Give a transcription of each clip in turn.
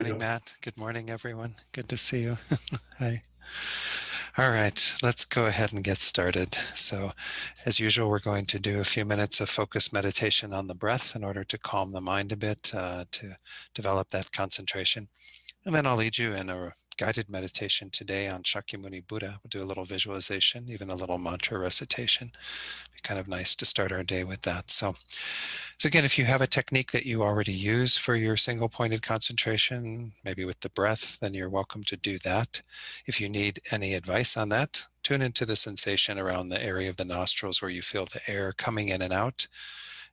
morning, Matt. Good morning, everyone. Good to see you. Hi. All right, let's go ahead and get started. So, as usual, we're going to do a few minutes of focused meditation on the breath in order to calm the mind a bit, to develop that concentration. And then I'll lead you in a guided meditation today on Shakyamuni Buddha. We'll do a little visualization, even a little mantra recitation. Be kind of nice to start our day with that. So again, if you have a technique that you already use for your single pointed concentration, maybe with the breath, then you're welcome to do that. If you need any advice on that, tune into the sensation around the area of the nostrils where you feel the air coming in and out,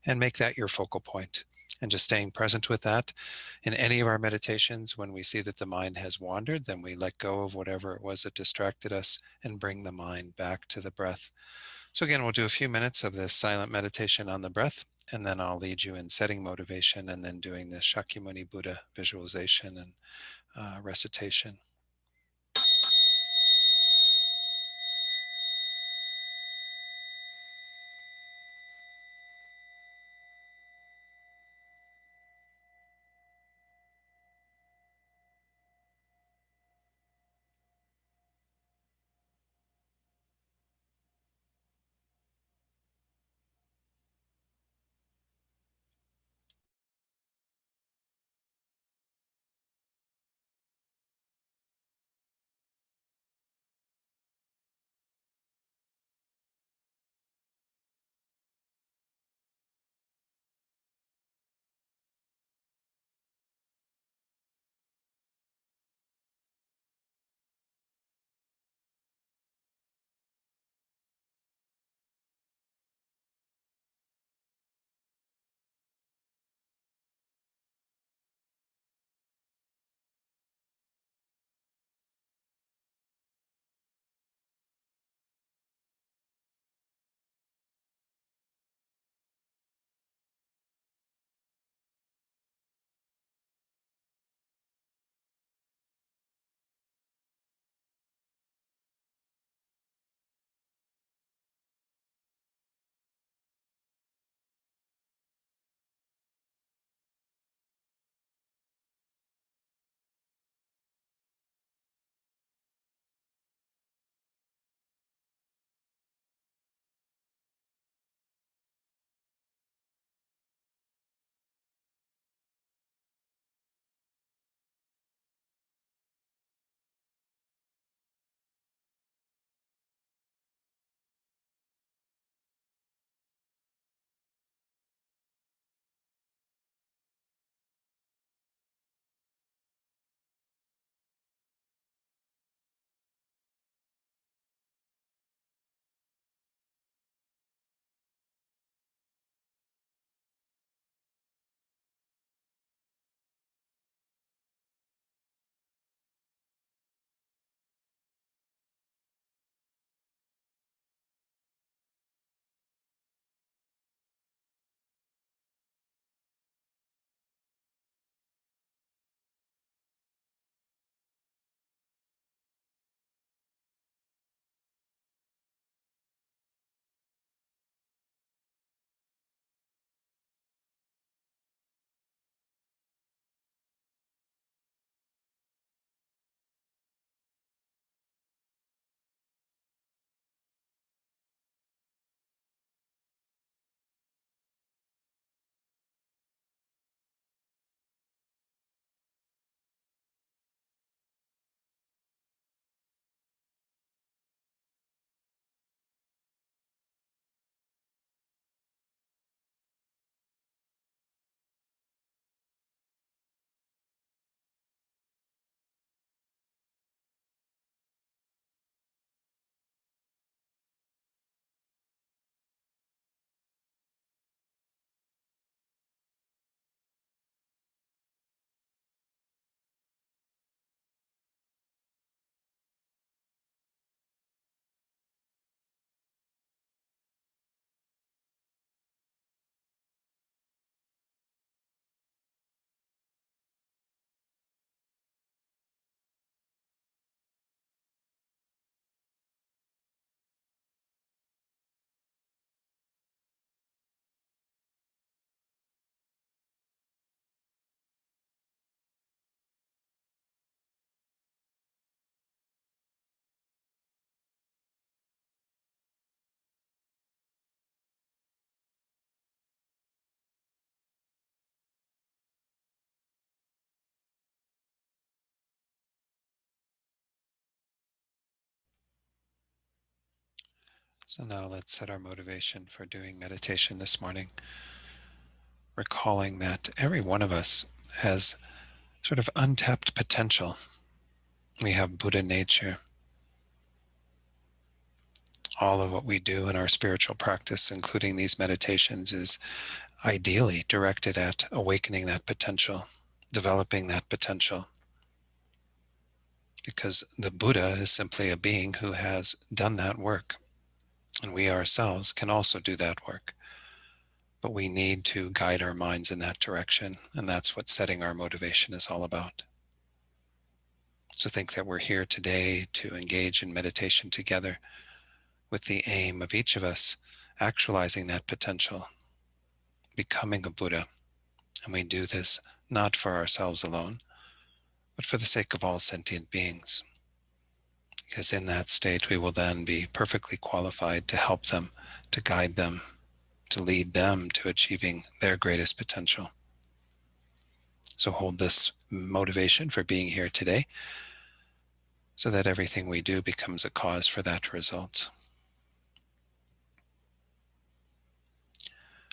and make that your focal point. And just staying present with that. In any of our meditations, when we see that the mind has wandered, then we let go of whatever it was that distracted us and bring the mind back to the breath. So again, we'll do a few minutes of this silent meditation on the breath, and then I'll lead you in setting motivation and then doing the Shakyamuni Buddha visualization and recitation. So now let's set our motivation for doing meditation this morning, recalling that every one of us has sort of untapped potential. We have Buddha nature. All of what we do in our spiritual practice, including these meditations, is ideally directed at awakening that potential, developing that potential. Because the Buddha is simply a being who has done that work. And we ourselves can also do that work. But we need to guide our minds in that direction. And that's what setting our motivation is all about. So think that we're here today to engage in meditation together with the aim of each of us actualizing that potential, becoming a Buddha. And we do this not for ourselves alone, but for the sake of all sentient beings. Because in that state, we will then be perfectly qualified to help them, to guide them, to lead them to achieving their greatest potential. So hold this motivation for being here today so that everything we do becomes a cause for that result.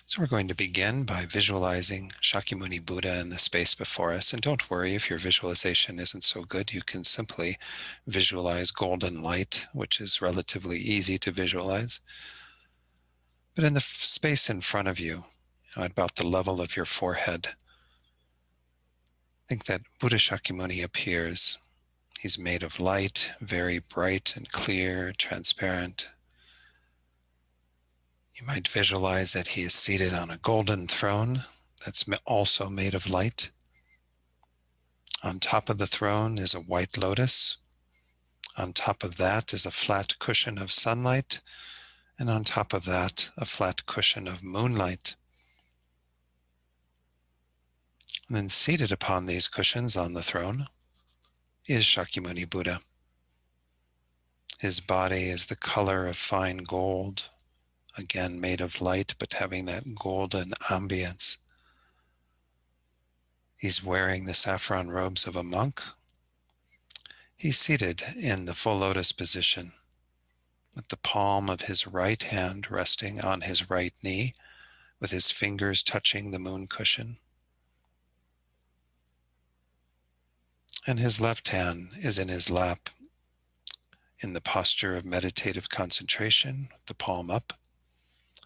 So we're going to begin by visualizing Shakyamuni Buddha in the space before us. And don't worry if your visualization isn't so good. You can simply visualize golden light, which is relatively easy to visualize. But in the space in front of you, at about the level of your forehead, think that Buddha Shakyamuni appears. He's made of light, very bright and clear, transparent. You might visualize that he is seated on a golden throne that's also made of light. On top of the throne is a white lotus. On top of that is a flat cushion of sunlight. And on top of that, a flat cushion of moonlight. And then seated upon these cushions on the throne is Shakyamuni Buddha. His body is the color of fine gold, again made of light, but having that golden ambience. He's wearing the saffron robes of a monk. He's seated in the full lotus position, with the palm of his right hand resting on his right knee, with his fingers touching the moon cushion. And his left hand is in his lap, in the posture of meditative concentration, the palm up,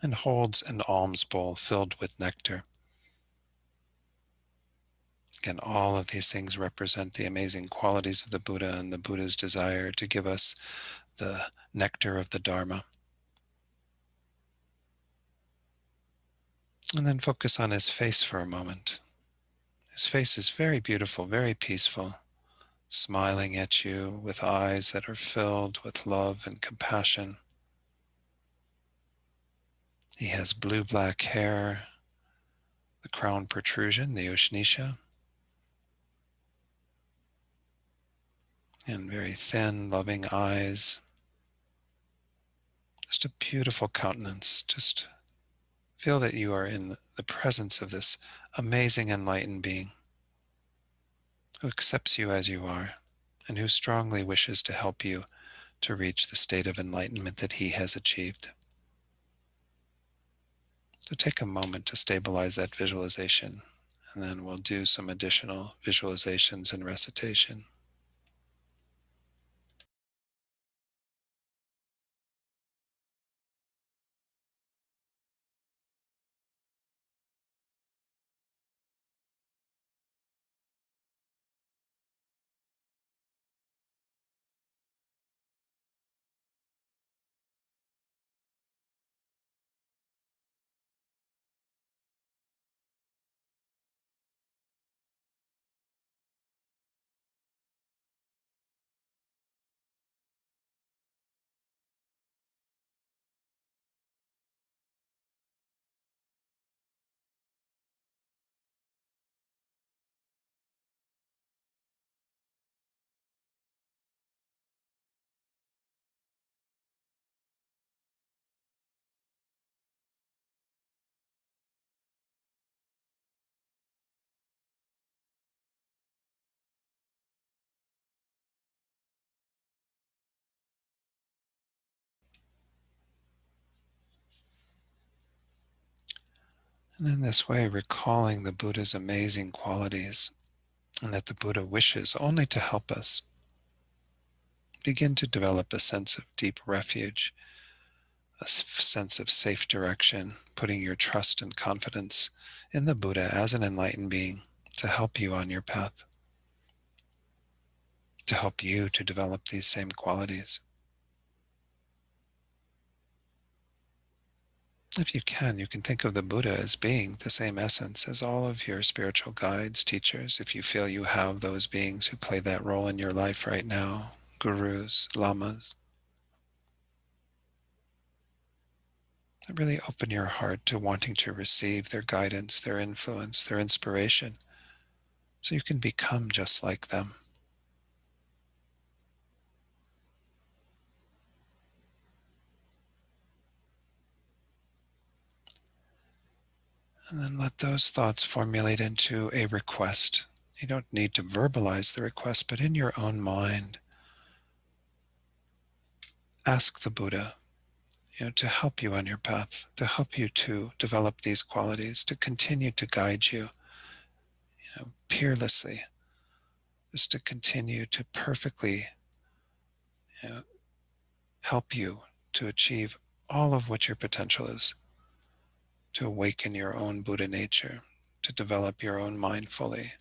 and holds an alms bowl filled with nectar. Again, all of these things represent the amazing qualities of the Buddha and the Buddha's desire to give us the nectar of the Dharma. And then focus on his face for a moment. His face is very beautiful, very peaceful, smiling at you with eyes that are filled with love and compassion. He has blue-black hair, the crown protrusion, the Ushnisha, and very thin, loving eyes. Just a beautiful countenance. Just feel that you are in the presence of this amazing enlightened being who accepts you as you are and who strongly wishes to help you to reach the state of enlightenment that he has achieved. So take a moment to stabilize that visualization, and then we'll do some additional visualizations and recitation. And in this way, recalling the Buddha's amazing qualities, and that the Buddha wishes only to help us, begin to develop a sense of deep refuge, a sense of safe direction, putting your trust and confidence in the Buddha as an enlightened being to help you on your path, to help you to develop these same qualities. If you can think of the Buddha as being the same essence as all of your spiritual guides, teachers, if you feel you have those beings who play that role in your life right now, gurus, lamas. Really open your heart to wanting to receive their guidance, their influence, their inspiration, so you can become just like them. And then let those thoughts formulate into a request. You don't need to verbalize the request, but in your own mind, ask the Buddha, to help you on your path, to help you to develop these qualities, to continue to guide you, peerlessly, just to continue to perfectly, you know, help you to achieve all of what your potential is, to awaken your own Buddha nature, to develop your own mind fully,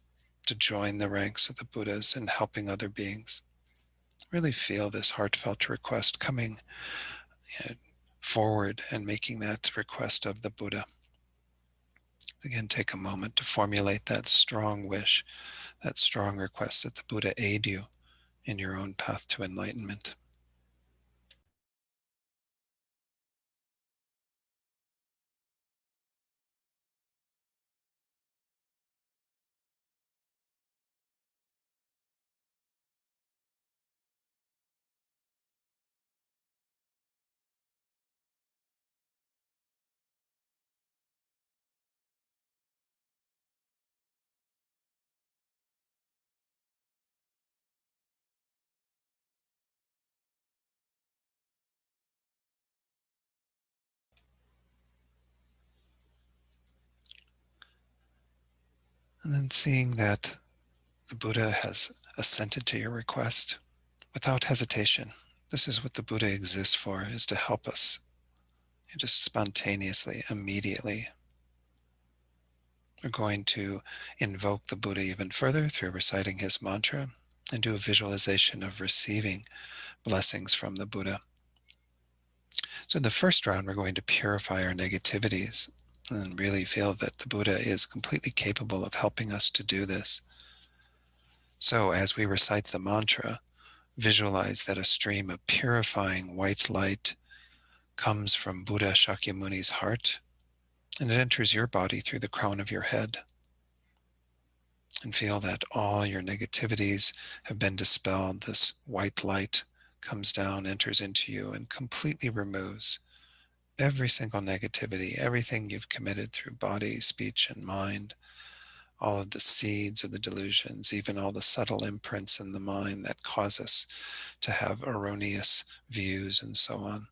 to join the ranks of the Buddhas in helping other beings. Really feel this heartfelt request coming forward and making that request of the Buddha. Again, take a moment to formulate that strong wish, that strong request that the Buddha aid you in your own path to enlightenment. And then seeing that the Buddha has assented to your request without hesitation. This is what the Buddha exists for, is to help us, just spontaneously, immediately. We're going to invoke the Buddha even further through reciting his mantra and do a visualization of receiving blessings from the Buddha. So in the first round, we're going to purify our negativities and really feel that the Buddha is completely capable of helping us to do this. So as we recite the mantra, visualize that a stream of purifying white light comes from Buddha Shakyamuni's heart, and it enters your body through the crown of your head. And feel that all your negativities have been dispelled. This white light comes down, enters into you, and completely removes every single negativity, everything you've committed through body, speech, and mind, all of the seeds of the delusions, even all the subtle imprints in the mind that cause us to have erroneous views and so on.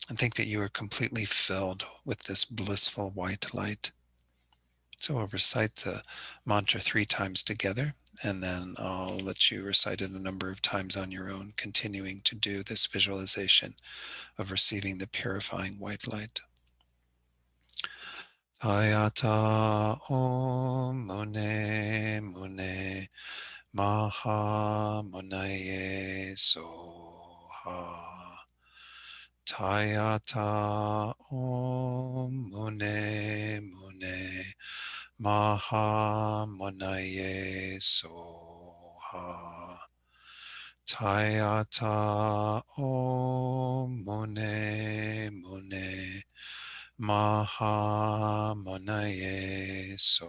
And think that you are completely filled with this blissful white light. So we'll recite the mantra 3 times together, and then I'll let you recite it a number of times on your own, continuing to do this visualization of receiving the purifying white light. Ayata Om Mune Mune Maha Munaye Soha. Tayata Om Mune Mune Maha Munaye Soha. Tayata Om Mune Mune Maha Munaye Soha.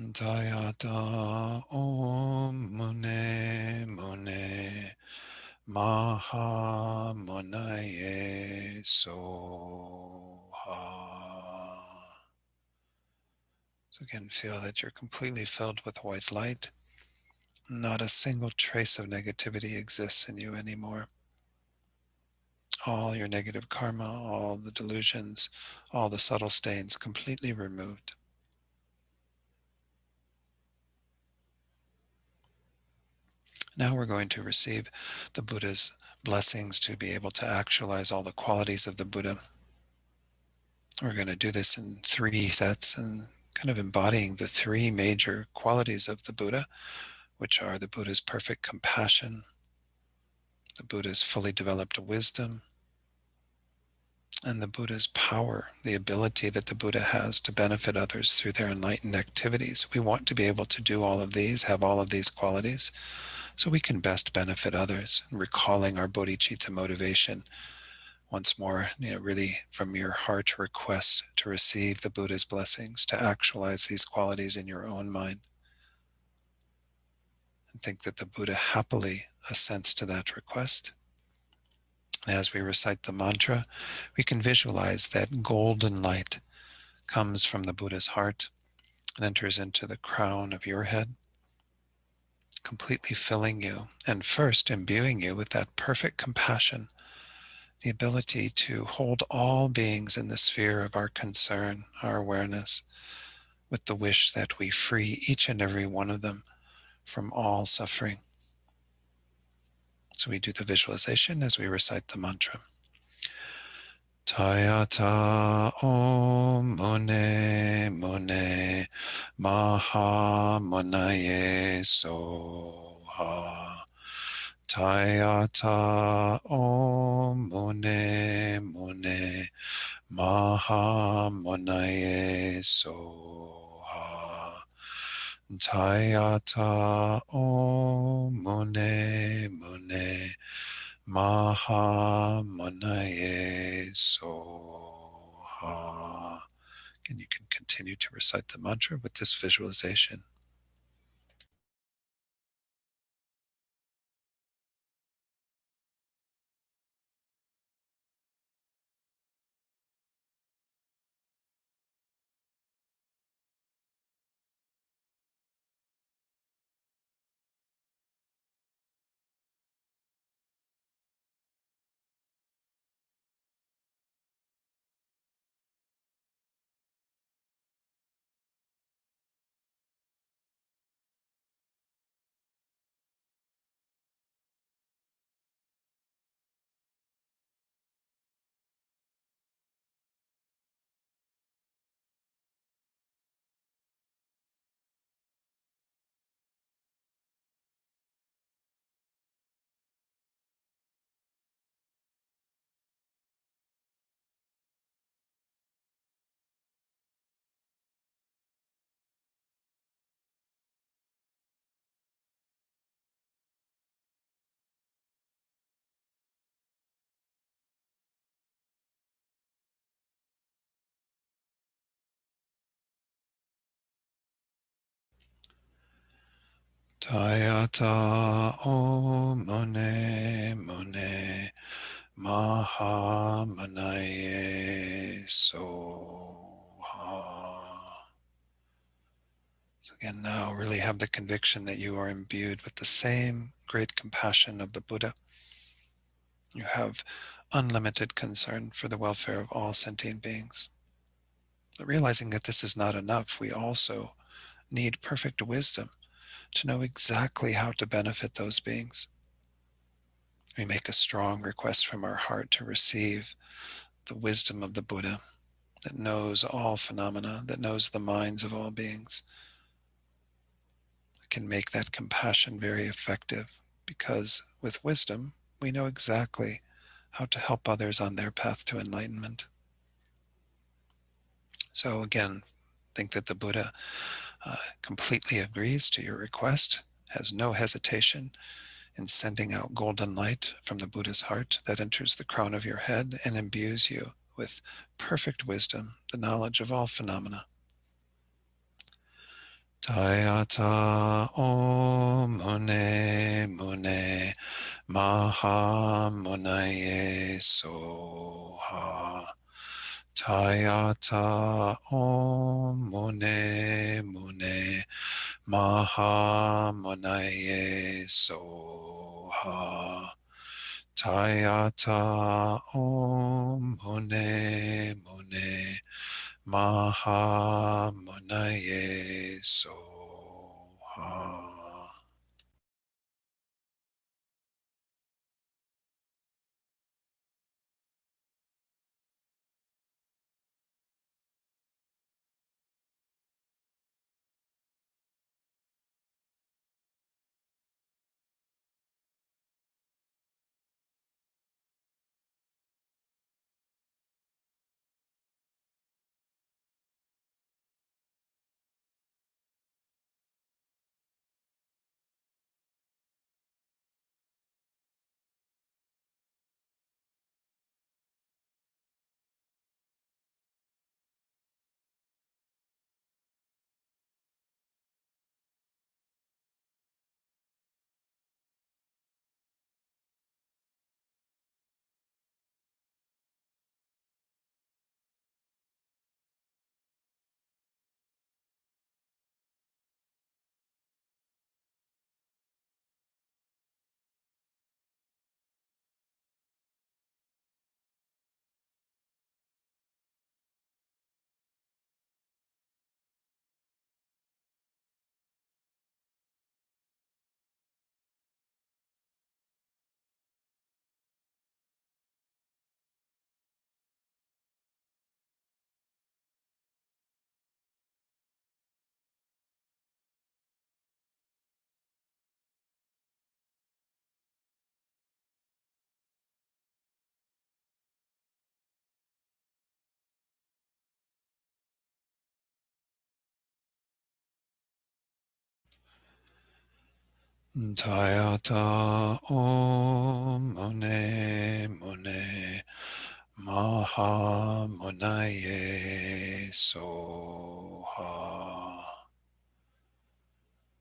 Dayata Om Mune Mune Maha Munaye Soha. So again, feel that you're completely filled with white light. Not a single trace of negativity exists in you anymore. All your negative karma, all the delusions, all the subtle stains completely removed. Now we're going to receive the Buddha's blessings to be able to actualize all the qualities of the Buddha. We're going to do this in 3 sets and kind of embodying the 3 major qualities of the Buddha, which are the Buddha's perfect compassion, the Buddha's fully developed wisdom, and the Buddha's power, the ability that the Buddha has to benefit others through their enlightened activities. We want to be able to do all of these, have all of these qualities, so we can best benefit others. And recalling our bodhicitta motivation once more, really from your heart request to receive the Buddha's blessings, to actualize these qualities in your own mind. And think that the Buddha happily assents to that request. As we recite the mantra, we can visualize that golden light comes from the Buddha's heart and enters into the crown of your head, completely filling you and first imbuing you with that perfect compassion, the ability to hold all beings in the sphere of our concern, our awareness, with the wish that we free each and every one of them from all suffering. So we do the visualization as we recite the mantra. Tayata Om Mune Mune Maha Munaye Soha. Tayata Om Mune Mune Maha Munaye Soha. Tayata Om Mune Mune Maha Munaye Soha. And you can continue to recite the mantra with this visualization. Tayata Om Mune Mune Maha Munaye Soha. So again, now really have the conviction that you are imbued with the same great compassion of the Buddha. You have unlimited concern for the welfare of all sentient beings. But realizing that this is not enough, we also need perfect wisdom to know exactly how to benefit those beings. We make a strong request from our heart to receive the wisdom of the Buddha that knows all phenomena, that knows the minds of all beings. It can make that compassion very effective because with wisdom, we know exactly how to help others on their path to enlightenment. So again, think that the Buddha completely agrees to your request, has no hesitation in sending out golden light from the Buddha's heart that enters the crown of your head and imbues you with perfect wisdom, the knowledge of all phenomena. Tayata Om Mune Mune Maha Munaye Soha. Tayata Om Mune Mune Maha Munaye Soha. Tayata Om Mune Mune Maha Munaye Soha. Tayata Om Mune Mune Maha Munaye Soha.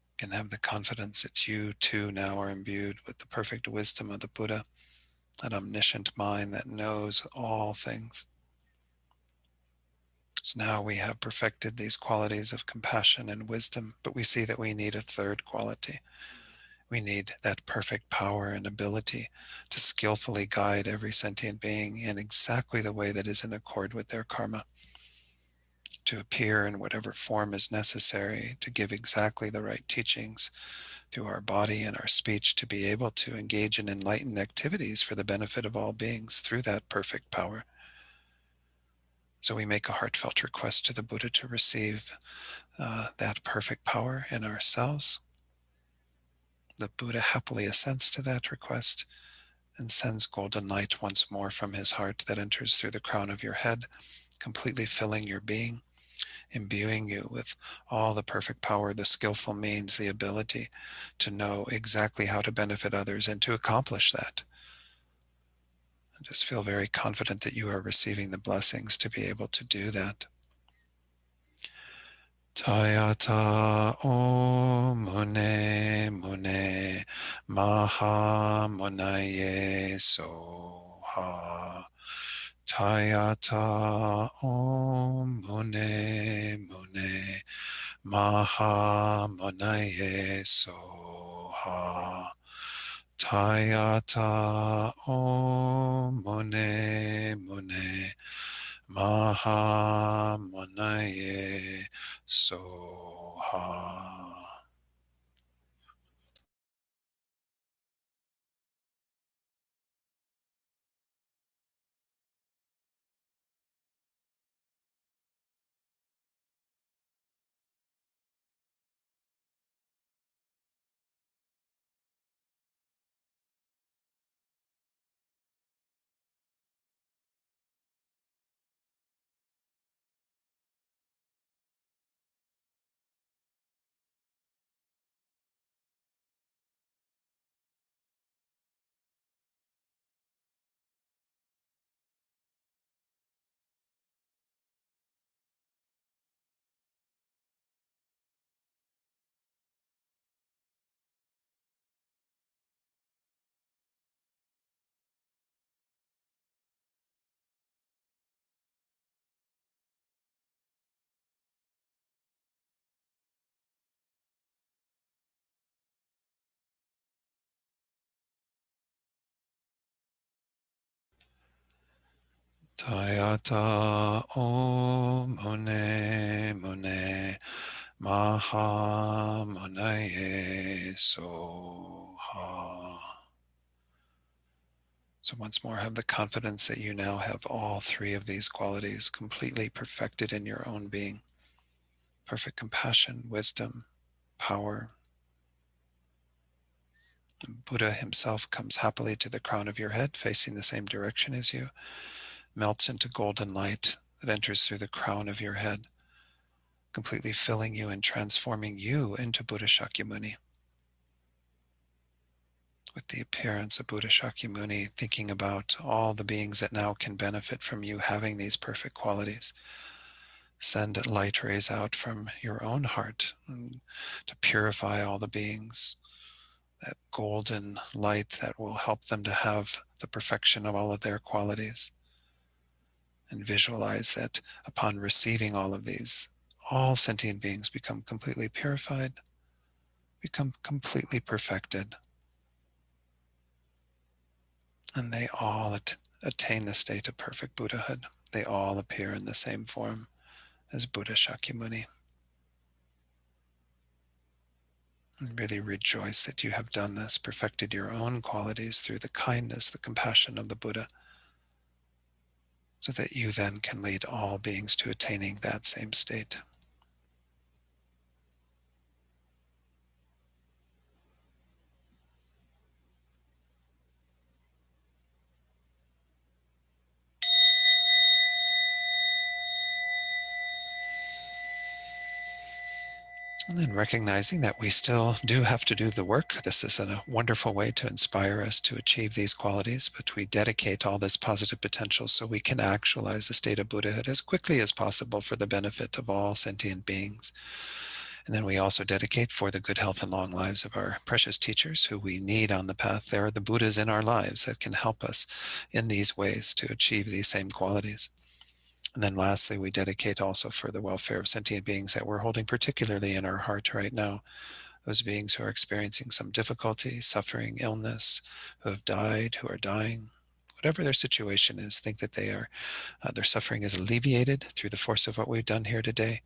You can have the confidence that you too now are imbued with the perfect wisdom of the Buddha, that omniscient mind that knows all things. So now we have perfected these qualities of compassion and wisdom, but we see that we need a third quality. We need that perfect power and ability to skillfully guide every sentient being in exactly the way that is in accord with their karma, to appear in whatever form is necessary, to give exactly the right teachings through our body and our speech, to be able to engage in enlightened activities for the benefit of all beings through that perfect power. So we make a heartfelt request to the Buddha to receive that perfect power in ourselves. The Buddha happily assents to that request and sends golden light once more from his heart that enters through the crown of your head, completely filling your being, imbuing you with all the perfect power, the skillful means, the ability to know exactly how to benefit others and to accomplish that. And just feel very confident that you are receiving the blessings to be able to do that. Tayata Om Mune Mune Maha Munaye Soha. Tayata Om Mune Mune Maha Munaye Soha. Tayata Om Mune Mune Maha Munaye Soha. Tayata Om Mone Mone Maha Monaye Soha. So once more, have the confidence that you now have all three of these qualities completely perfected in your own being. Perfect compassion, wisdom, power. And Buddha himself comes happily to the crown of your head, facing the same direction as you, melts into golden light that enters through the crown of your head, completely filling you and transforming you into Buddha Shakyamuni. With the appearance of Buddha Shakyamuni, thinking about all the beings that now can benefit from you having these perfect qualities. Send light rays out from your own heart to purify all the beings, that golden light that will help them to have the perfection of all of their qualities. And visualize that upon receiving all of these, all sentient beings become completely purified, become completely perfected, and they all attain the state of perfect Buddhahood. They all appear in the same form as Buddha Shakyamuni. And really rejoice that you have done this, perfected your own qualities through the kindness, the compassion of the Buddha, so that you then can lead all beings to attaining that same state. And then recognizing that we still do have to do the work. This is a wonderful way to inspire us to achieve these qualities, but we dedicate all this positive potential so we can actualize the state of Buddhahood as quickly as possible for the benefit of all sentient beings. And then we also dedicate for the good health and long lives of our precious teachers who we need on the path. There are the Buddhas in our lives that can help us in these ways to achieve these same qualities. And then lastly, we dedicate also for the welfare of sentient beings that we're holding particularly in our heart right now. Those beings who are experiencing some difficulty, suffering, illness, who have died, who are dying, whatever their situation is, think that their suffering is alleviated through the force of what we've done here today.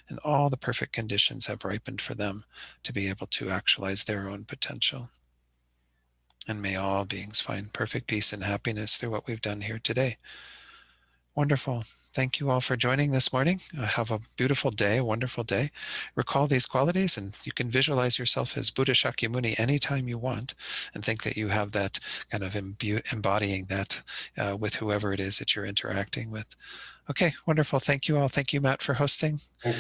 And all the perfect conditions have ripened for them to be able to actualize their own potential. And may all beings find perfect peace and happiness through what we've done here today. Wonderful. Thank you all for joining this morning. Have a beautiful day, a wonderful day. Recall these qualities, and you can visualize yourself as Buddha Shakyamuni anytime you want, and think that you have that kind of embodying that with whoever it is that you're interacting with. Okay, wonderful. Thank you all. Thank you, Matt, for hosting. Thanks.